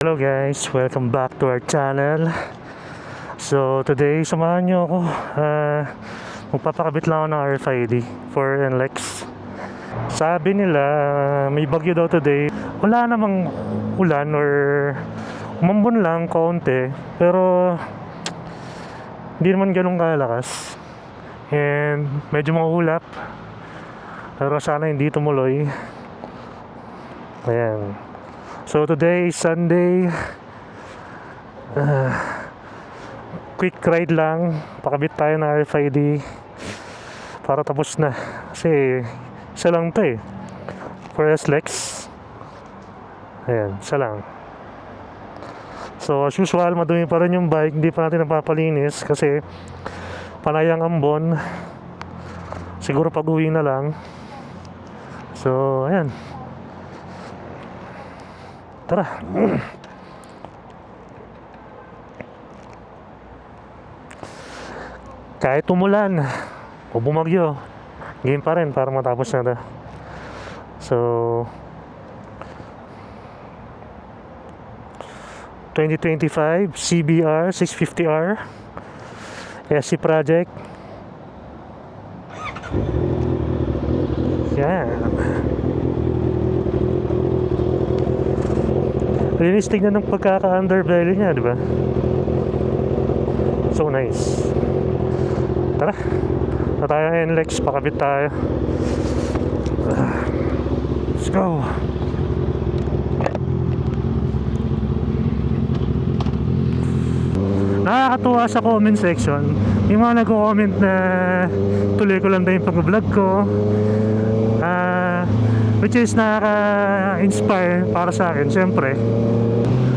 Hello guys, welcome back to our channel. So today, samahan nyo ako. Magpapakabit lang ako ng RFID for NLEX. Sabi nila may bagyo daw today. Wala namang ulan or umambon lang kaunti, pero hindi naman ganun kalakas. And medyo maulap, pero sana hindi tumuloy. Ayan. So today is Sunday. Quick ride lang. Pakabit tayo ng RFID para tapos na. Kasi isa lang to eh. For SLEX. Ayan, isa lang. So as usual, madumi pa rin yung bike. Hindi pa natin napapalinis kasi panay ang ambon. Siguro pag-uwi na lang. So ayan, tara. Kahit umulan o bumagyo, game pa rin para matapos na ito. So 2025 CBR 650R SC project. Yan. Linis tignan ng pagkaka-underbelly niya, di ba? So nice. Tara, na tayo NLEX, pakabit tayo. Let's go. Nakakatuwa sa comment section yung mga nag-comment na tuloy ko lang daw yung pag-vlog ko, which is nakaka-inspire para sa akin. Siyempre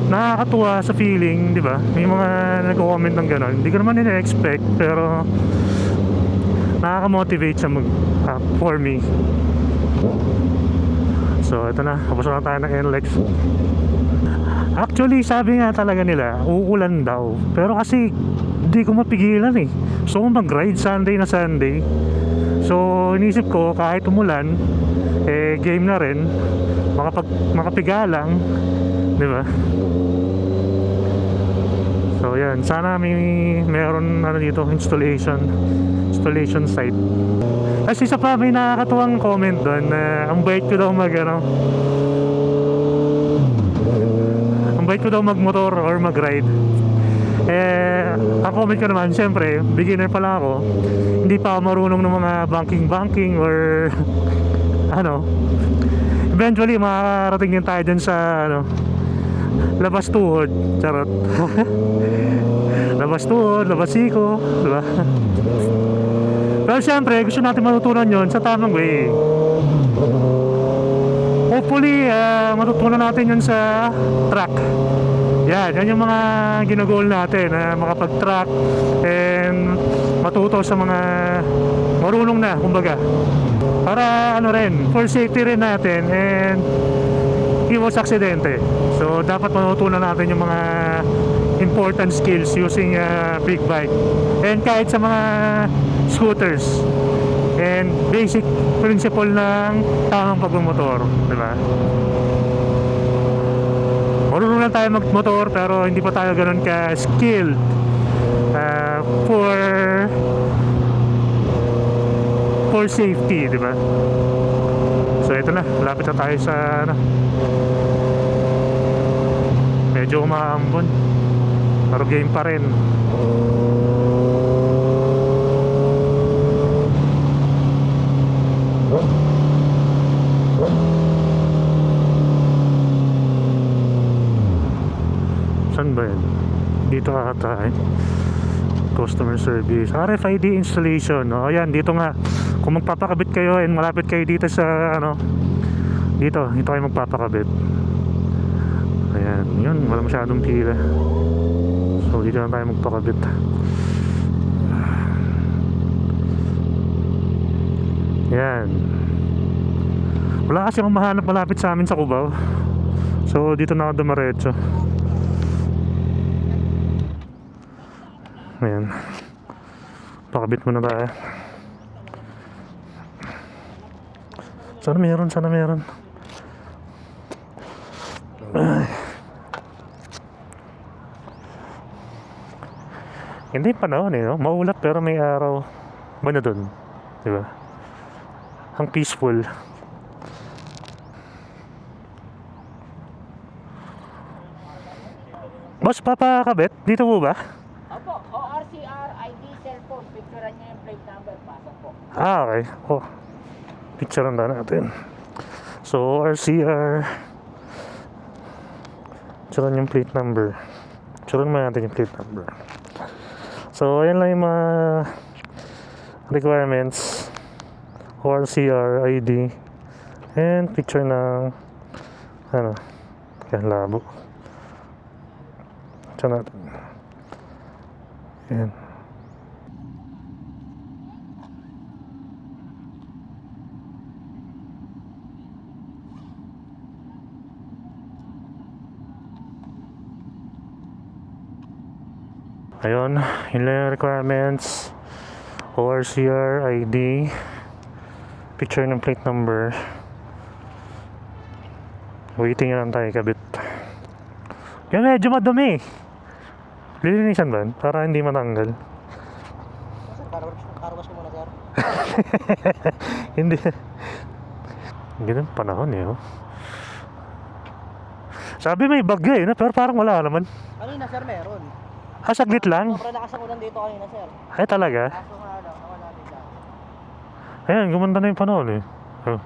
nakakatuwa sa feeling, di ba? May mga nag-comment ng gano'n. Hindi ko naman ina-expect, pero nakaka-motivate siya for me. So ito na, tapos na tayo ng NLEX. Actually, sabi nga talaga nila uulan daw, pero kasi hindi ko mapigilan eh. So mag-ride Sunday na Sunday. So inisip ko kahit umulan, game na rin, makapiga lang, di ba? So yan, sana meron dito installation site. Kasi isa pa, may nakakatuwang comment doon na ang bait ko daw ang bait ko daw magmotor or mag-ride. Ang comment ko naman, syempre beginner pa lang ako, hindi pa ako marunong ng mga banking or eventually makakarating din tayo dyan sa labas tuhod, charot. labas tuhod, labas siko, diba? Pero syempre gusto natin matutunan yon sa tamang way. Hopefully matutunan natin yun sa track. Yan yung mga ginagol natin, makapag-track and matuto sa mga marunong na, kumbaga, para rin, for safety rin natin and iwas aksidente. So dapat matutunan natin yung mga important skills using big bike and kahit sa mga scooters and basic principle ng tamang pagmumotor, di ba? Marunong lang tayo magmotor pero hindi pa tayo ganoon ka skilled for safety, di ba? So ito na, malapit na tayo sa medyo umaambon, pero game pa rin. Saan ba yan? Dito ata customer service, RFID installation. O yan, dito nga, kung magpapakabit kayo and malapit kayo dito sa dito kayo magpapakabit. Ayan, yun, wala masyadong pila. So dito lang tayo magpakabit. Yan. Wala kasi akong mahanap malapit sa amin sa Cubao. So dito na ako dumaretso. Ayan, pakabit muna tayo. Sana meron. Ay. Hindi panahon eh, no? Maulap pero may araw. Banda dun, di ba? Ang peaceful. Boss, papakabit? Dito po ba? Opo, ORCR, ID, cellphone, picturean niya yung plate number, pasok po. Ah, okay. Oh, picturean na natin. So, RCR. Picturean yung plate number. Picturean mo natin yung plate number. So, ayan lang yung mga requirements. ORCR, ID, and picture ng ano, yan, labo. Picture natin. Ayan. Ayun, yun lang yung requirements. ORCR, ID, picture ng plate number. Waiting lang tayo kabit. Kaya medyo madumi. Lilinisan ba? Para hindi matanggal. Sir, karawas ko muna, sir. Hindi. Ganun panahon eh. Oh. Sabi may bagyo eh, no? Pero parang wala naman. Kanina, sir, meron. Ah, saglit lang. Sobrang lakas ang ulan dito kanina, sir. Ay talaga? Kaso nga lang, nawala bigla. Ayan, gumanda na yung panahon eh. Oh.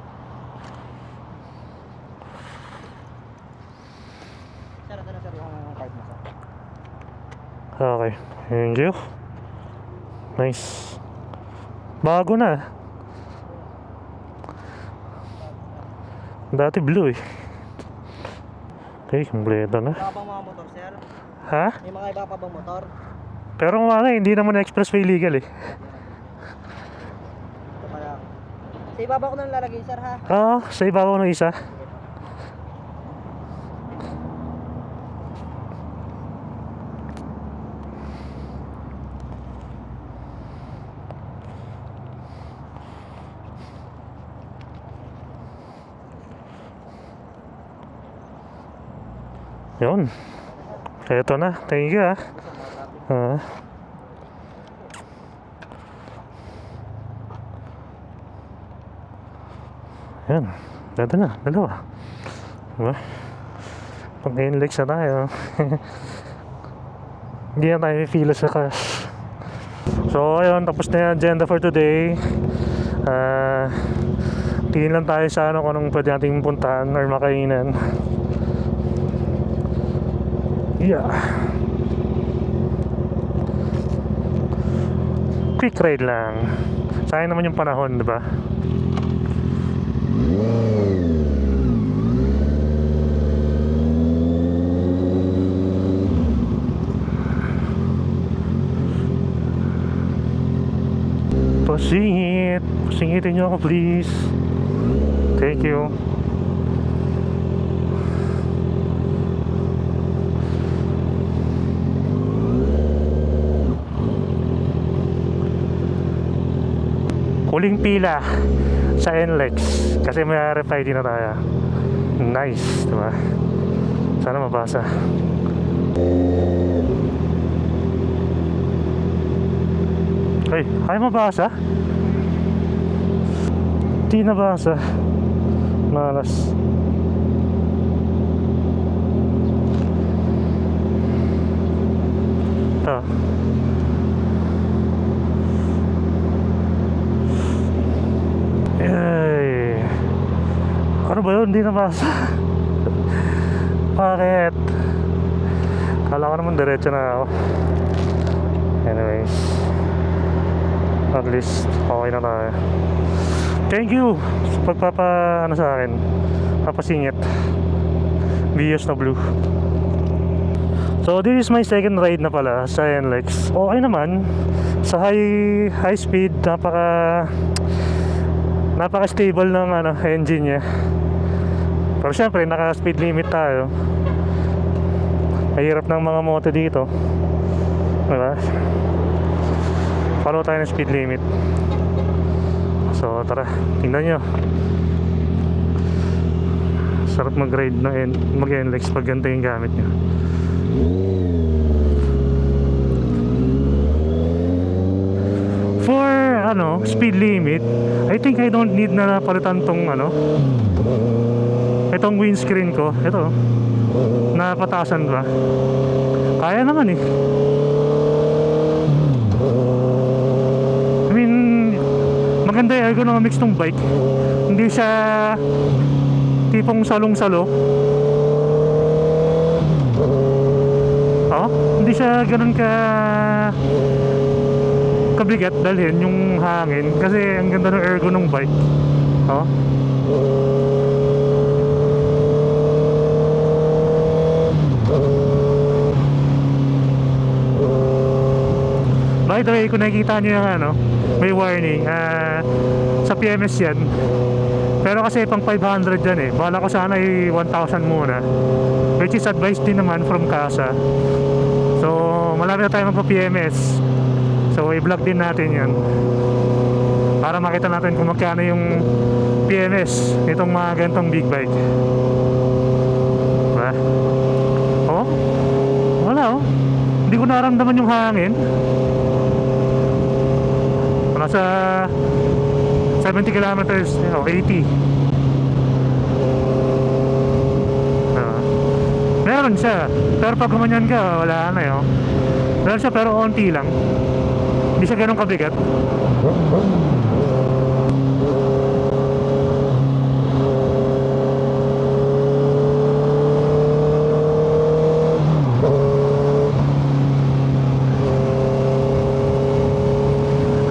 Sir, ito na, sir, yung card mo, sir. Okay, thank you. Nice. Bago na. Dati blue eh. Okay, kumpleto na. Iba bang mga motor, sir? Ha? May mga iba pa bang motor? Pero mga hindi naman expressway legal eh. Ito pa lang. Sa ibaba ko nang lalagay, sir, ha? Oo, sa ibabaw ng isa. Yun. Eto na. Thank you ah. Yan. Ganda na. Dalawa. Diba? Pag-inlex na tayo. Hindi na tayo pila sa cash. So ayun. Tapos na yung agenda for today. Tingin lang tayo sa ano kung anong pwede nating puntahan or makainan. Yeah. Quick ride lang. Sayang naman yung panahon, di ba? Pasingit. Pasingitin niyo ako, please. Thank you. Huling pila sa NLEX kasi may RFID na tayo. Nice, diba? Sana mabasa. Ay, ay mabasa? Di nabasa. Malas. Ito. Ay. Ano ba yun? Hindi nabasa. Bakit? Kala ko naman diretso na ako. Anyways, at least okay na tayo. Thank you sa ano sa akin, papasingit. Bios na blue. So this is my second ride na pala sa NLEX. Okay naman. Sa high speed, napaka stable ng engine niya. Pero syempre naka speed limit tayo. Mahirap ng mga moto dito, diba? Follow tayo ng speed limit. So tara, tingnan nyo. Sarap mag-ride mag-NLEX pag ganito yung gamit nyo. speed limit. I think I don't need na palitan tong itong windscreen ko. Ito, napatasan ba? Kaya naman eh. I mean, maganda yung ergonomics ng bike. Hindi siya tipong salong-salo. Hindi siya ganun kabigat dalhin yung hangin kasi ang ganda ng ergo ng bike. By the way, kung nakikita nyo yung may warning, sa PMS yan. Pero kasi pang 500 yan eh. Bala ko sana 1,000 muna, which is advice din naman from CASA. So malapit na tayo magpa-PMS, so i-vlog din natin yan para makita natin kung magkano yung PMS nitong mga ganitong big bike. Diba? Wala hindi ko naramdaman yung hangin. Nasa 70 kilometers, 80. Meron siya, pero pag gumanyan ka, wala na yun. Meron siya pero onti lang. Hindi siya ganun kabigat.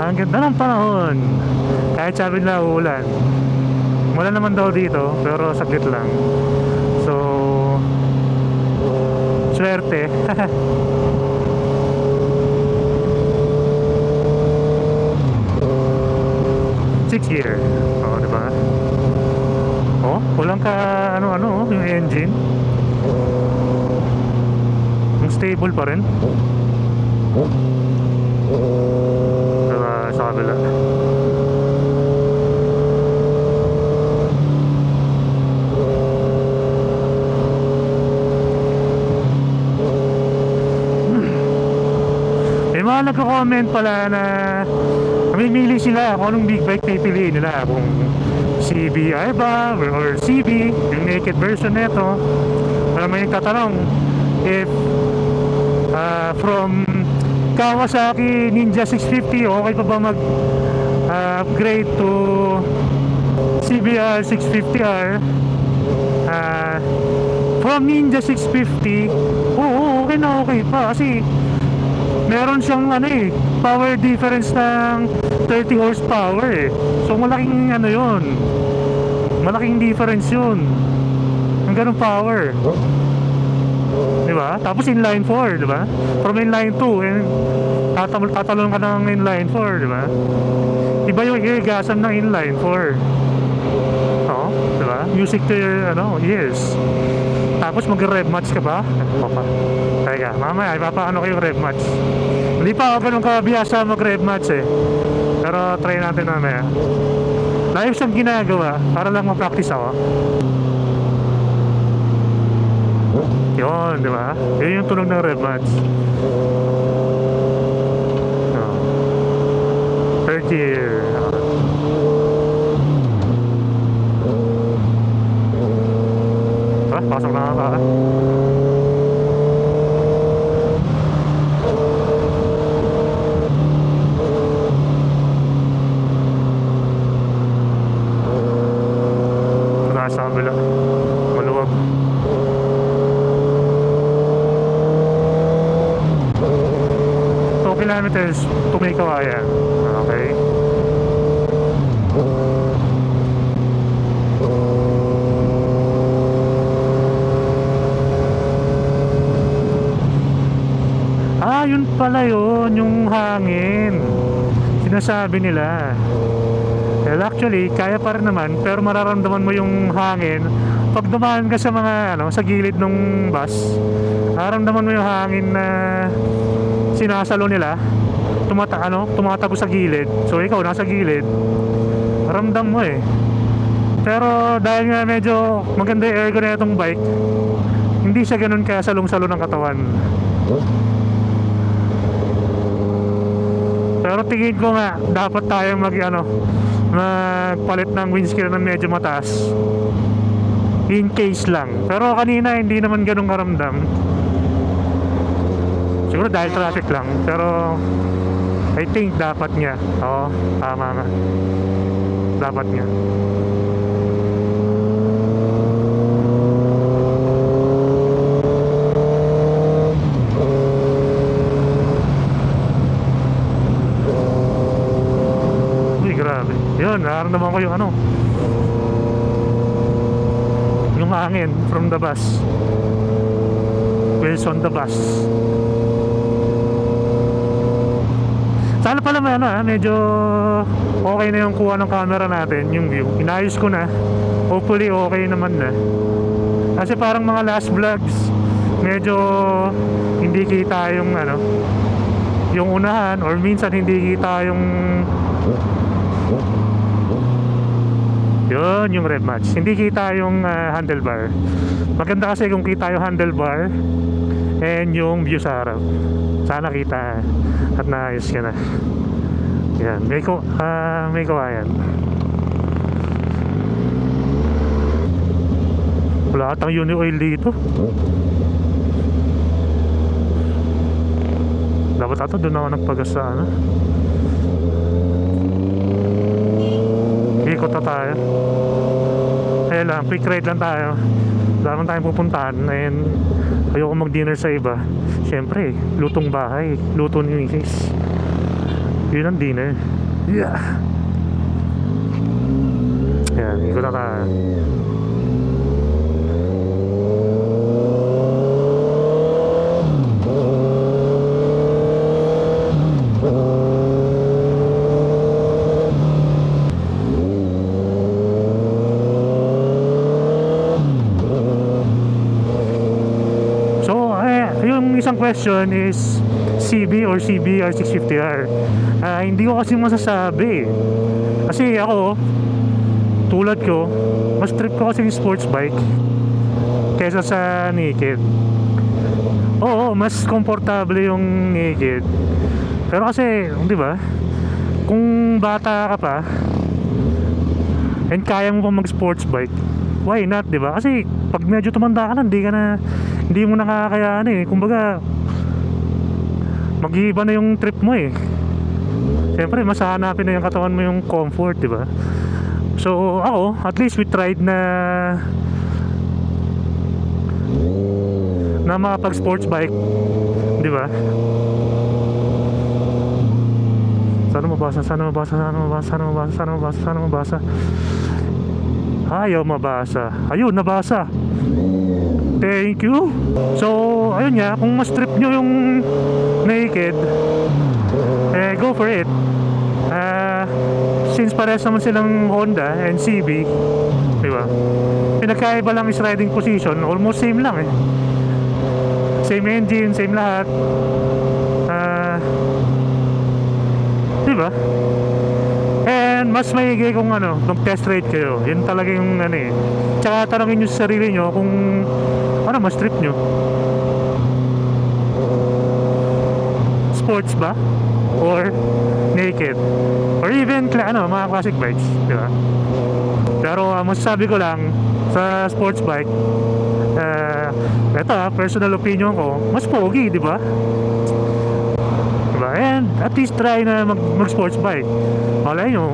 Ang ganda ng panahon. Kahit sabi nila uulan, wala naman daw dito, pero saglit lang. So swerte. 6 year. Diba? Walang ka yung engine. Ang stable pa rin. Diba, sa kabila. Mga nagko-comment pala na mamimili sila kung anong big bike pipiliin nila, kung CBR ba or CB, yung naked version nito. May tatanong if from Kawasaki Ninja 650 okay pa ba mag upgrade to CBR 650R. From Ninja 650, okay na okay pa kasi meron siyang power difference ng 30 horsepower eh. So malaking yun. Malaking difference yun. Ang ganung power. Diba? Tapos inline 4, diba? From inline 2 and tatalon ka ng inline 4, diba? Iba yung irrigasam ng inline 4. Diba? Music to your ears. Tapos mag-rev match ka ba? Teka, mamaya ipapaano ko yung rev match. Hindi pa ako ganun kabiyasa mag-rev match eh. Pero try natin mamaya. Live siyang ginagawa para lang ma-practice ako. Yun, di ba? Yun yung tunog ng rev match. Third gear. Pasok na nga. Nasa kabila. Maluwag. 2 kilometers tumikawayan. Okay. Yun pala yun, yung hangin sinasabi nila. Well, actually, kaya pa rin naman, pero mararamdaman mo yung hangin pag dumaan ka sa mga sa gilid ng bus. Mararamdaman mo yung hangin na sinasalo nila, tumatakbo sa gilid. So ikaw nasa gilid, ramdam mo eh. Pero dahil nga medyo maganda yung ergo na itong bike, hindi siya ganun kasalong-salo ng katawan. Pero tingin ko nga dapat tayo magpalit ng windscreen na medyo mataas, in case lang. Pero kanina hindi naman ganun karamdam. Siguro dahil traffic lang. Pero I think dapat nga. Oo, tama nga. Dapat nga. Uy, grabe. Yun, nararamdaman ko yung hangin from the bus. Wheels on the bus. Sana pala medyo okay na yung kuha ng camera natin, yung view. Inayos ko na. Hopefully okay naman na. Kasi parang mga last vlogs, medyo hindi kita yung unahan, or minsan hindi kita yung red match. Hindi kita yung handlebar. Maganda kasi kung kita yung handlebar and yung view sa harap. Sana kita at naayos ka na. Yan, may kawayan. Wala atang uni oil dito. Dapat ato doon ako nagpagas sa ikot na tayo. Ayun lang, quick ride lang tayo. Wala naman tayong pupuntahan. And ayoko mag-dinner sa iba. Siyempre, lutong bahay, luto ni Mrs. Yun ang dinner. Yeah. Yan, ikot na tayo. Isang question is CB or CBR 650R. Hindi ko kasi masasabi. Kasi ako, tulad ko, mas trip ko kasi yung sports bike kesa sa naked. Oo, mas komportable yung naked. Pero kasi, di ba, kung bata ka pa and kaya mo pa mag sports bike, why not, di ba? Kasi pag medyo tumanda ka na, hindi mo nakakayaan eh. Kumbaga, mag-iiba na yung trip mo eh. Siyempre, mas hahanapin na yung katawan mo yung comfort, di ba? So, ako, at least we tried na makapag sports bike, di ba? Sana mabasa. Ayaw mabasa. Ayun, nabasa. Thank you. So, ayun nga, kung mas trip nyo yung naked, go for it. Since parehas naman silang Honda and CB, di ba? Pinagkaiba lang is riding position, almost same lang eh. Same engine, same lahat. Di ba? And mas maigi kung mag-test ride kayo. Yun talaga yung eh. Tsaka tanongin nyo sa sarili nyo kung mas trip nyo. Sports ba? Or naked? Or even mga classic bikes, di ba? Pero masasabi ko lang sa sports bike, ito personal opinion ko, mas pogi, di ba? Diba? And at least try na mag sports bike. Malay nyo,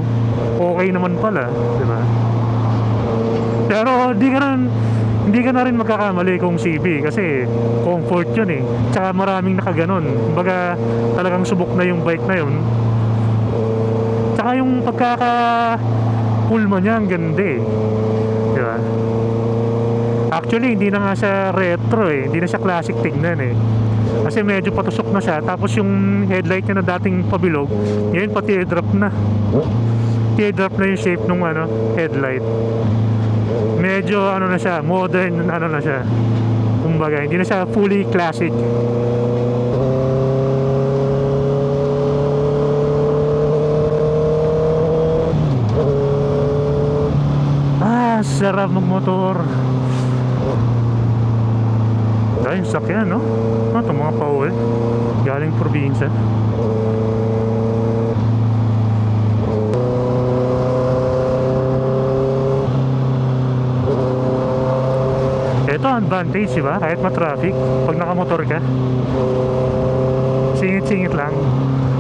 okay naman pala, di ba? Pero hindi ka na rin magkakamali kung CB kasi comfort yun eh. Tsaka maraming nakaganon. Kumbaga talagang subok na yung bike na yun. Tsaka yung pagkaka-pulma niya ang ganda eh. Diba? Actually hindi na nga siya retro eh. Hindi na siya classic tignan eh. Kasi medyo patusok na siya. Tapos yung headlight niya na dating pabilog, ngayon pa teardrop na. Teardrop na yung shape ng headlight. Medyo na siya, modern na siya. Kumbaga, hindi na siya fully classic. Sarap magmotor. Dahil sakyan, no? Ito mga pauwi galing probinsya. advantage, di ba? Kahit ma-traffic, pag nakamotor ka. Singit-singit lang.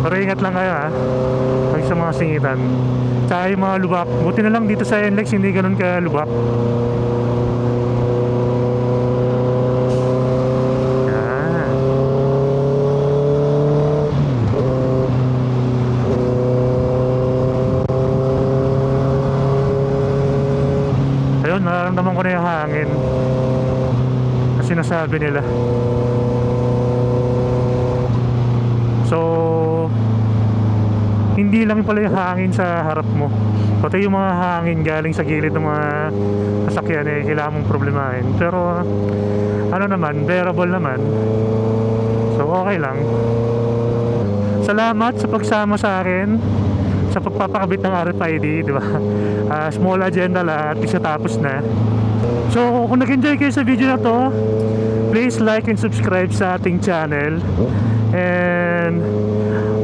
Pero ingat lang kayo ha, pag sa mga singitan. Tsaka yung mga lubak, buti na lang dito sa NLEX hindi ganun ka lubak. Yan. Ayun, nararamdaman ko na yung hangin na sinasabi nila. So, hindi lang pala yung hangin sa harap mo, pati yung mga hangin galing sa gilid ng mga sasakyan eh, kailangan mong problemahin. Pero ano naman, bearable naman. So okay lang. Salamat sa pagsama sa akin sa pagpapakabit ng RFID, di ba? Small agenda lang, at least natapos na. So kung nag-enjoy kayo sa video na to, please like and subscribe sa ating channel. And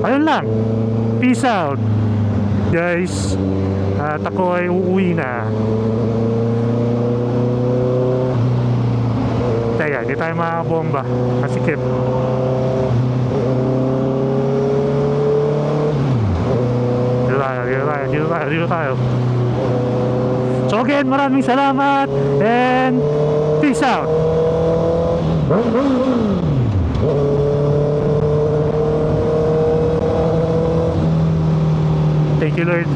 ayun lang, peace out guys. At ako ay uuwi na. Teka, di tayo makakabomba, masikip. Dito tayo. So again, maraming salamat and peace out. Thank you, Lord.